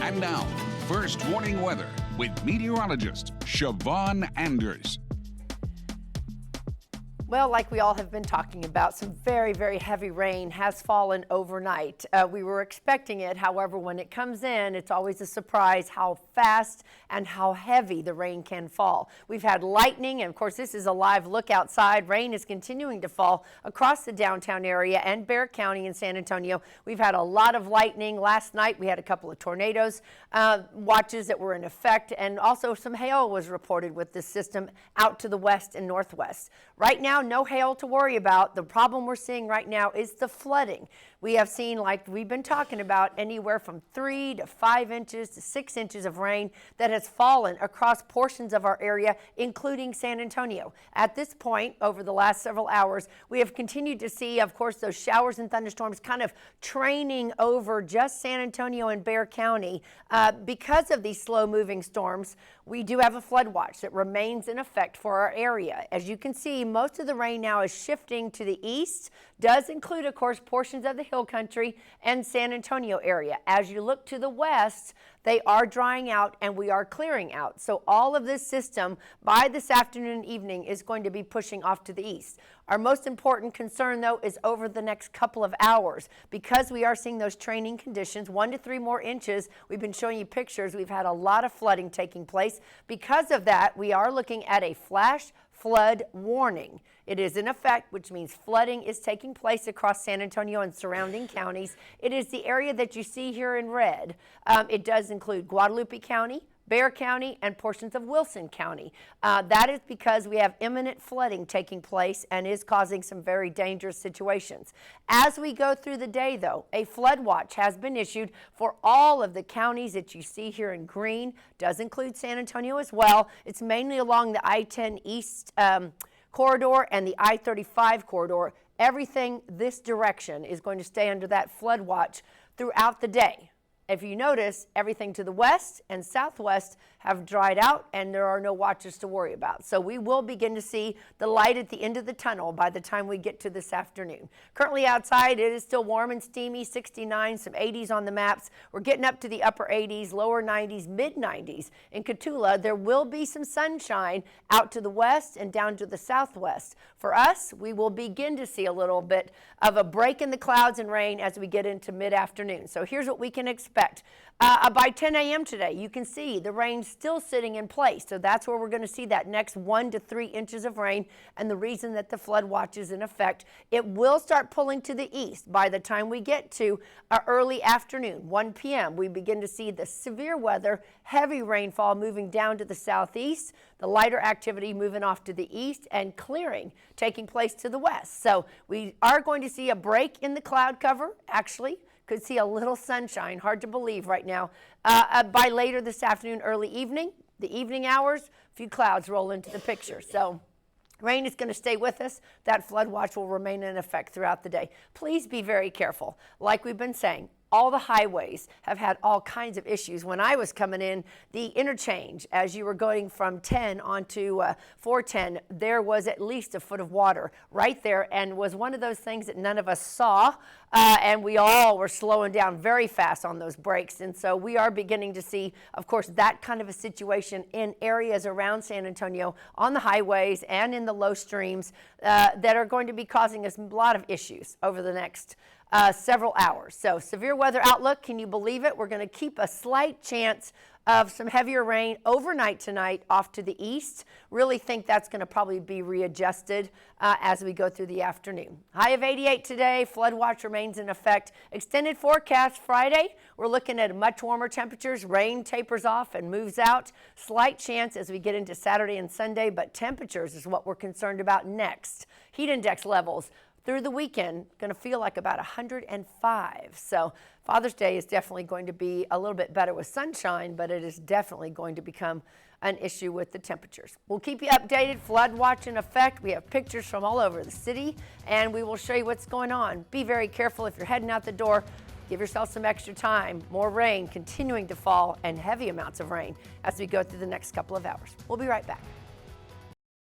And now, first warning weather with meteorologist Siobhan Anders. Well, like we all have been talking about, some very, very heavy rain has fallen overnight. We were expecting it. However, when it comes in, it's always a surprise how fast and how heavy the rain can fall. We've had lightning, and of course, this is a live look outside. Rain is continuing to fall across the downtown area and Bexar County in San Antonio. We've had a lot of lightning. Last night, we had a couple of tornadoes watches that were in effect, and also some hail was reported with this system out to the west and northwest. Right now, no hail to worry about. The problem we're seeing right now is the flooding. We have seen, like we've been talking about, anywhere from 3 to 5 inches to 6 inches of rain that has fallen across portions of our area, including San Antonio. At this point, over the last several hours, we have continued to see, of course, those showers and thunderstorms kind of training over just San Antonio and Bexar County. Because of these slow-moving storms, we do have a flood watch that remains in effect for our area. As you can see, most of the rain now is shifting to the east, does include, of course, portions of the hill country and San Antonio area. As you look to the west, they are drying out and we are clearing out. So all of this system by this afternoon and evening is going to be pushing off to the east. Our most important concern, though, is over the next couple of hours. Because we are seeing those training conditions, 1 to 3 more inches. We've been showing you pictures. We've had a lot of flooding taking place. Because of that, we are looking at a flash flood warning. It is in effect, which means flooding is taking place across San Antonio and surrounding counties. It is the area that you see here in red. It does include Guadalupe County, Bexar County, and portions of Wilson County. That is because we have imminent flooding taking place and is causing some very dangerous situations. As we go through the day, though, a flood watch has been issued for all of the counties that you see here in green. Does include San Antonio as well. It's mainly along the I-10 East corridor and the I-35 corridor. Everything this direction is going to stay under that flood watch throughout the day. If you notice, everything to the west and southwest have dried out and there are no watches to worry about. So we will begin to see the light at the end of the tunnel by the time we get to this afternoon. Currently outside, it is still warm and steamy, 69, some 80s on the maps. We're getting up to the upper 80s, lower 90s, mid 90s. In Cotulla, there will be some sunshine out to the west and down to the southwest. For us, we will begin to see a little bit of a break in the clouds and rain as we get into mid-afternoon. So here's what we can expect. By 10 a.m. today, you can see the rain still sitting in place. So that's where we're going to see that next 1 to 3 inches of rain. And the reason that the flood watch is in effect, it will start pulling to the east. By the time we get to early afternoon, 1 p.m., we begin to see the severe weather, heavy rainfall moving down to the southeast, the lighter activity moving off to the east, and clearing taking place to the west. So we are going to see a break in the cloud cover, actually. Could see a little sunshine, hard to believe right now. By later this afternoon, early evening, the evening hours, a few clouds roll into the picture. So rain is going to stay with us. That flood watch will remain in effect throughout the day. Please be very careful. Like we've been saying, all the highways have had all kinds of issues. When I was coming in, the interchange, as you were going from 10 onto 410, there was at least a foot of water right there and was one of those things that none of us saw. And we all were slowing down very fast on those brakes. And so we are beginning to see, of course, that kind of a situation in areas around San Antonio on the highways and in the low streams that are going to be causing us a lot of issues over the next several hours. So severe weather outlook, can you believe it? We're going to keep a slight chance of some heavier rain overnight tonight off to the east. Really think that's going to probably be readjusted as we go through the afternoon. High of 88 today. Flood watch remains in effect. Extended forecast Friday. We're looking at much warmer temperatures. Rain tapers off and moves out. Slight chance as we get into Saturday and Sunday, but temperatures is what we're concerned about next. Heat index levels through the weekend, going to feel like about 105. So Father's Day is definitely going to be a little bit better with sunshine, but it is definitely going to become an issue with the temperatures. We'll keep you updated. Flood watch in effect. We have pictures from all over the city, and we will show you what's going on. Be very careful if you're heading out the door. Give yourself some extra time. More rain continuing to fall and heavy amounts of rain as we go through the next couple of hours. We'll be right back.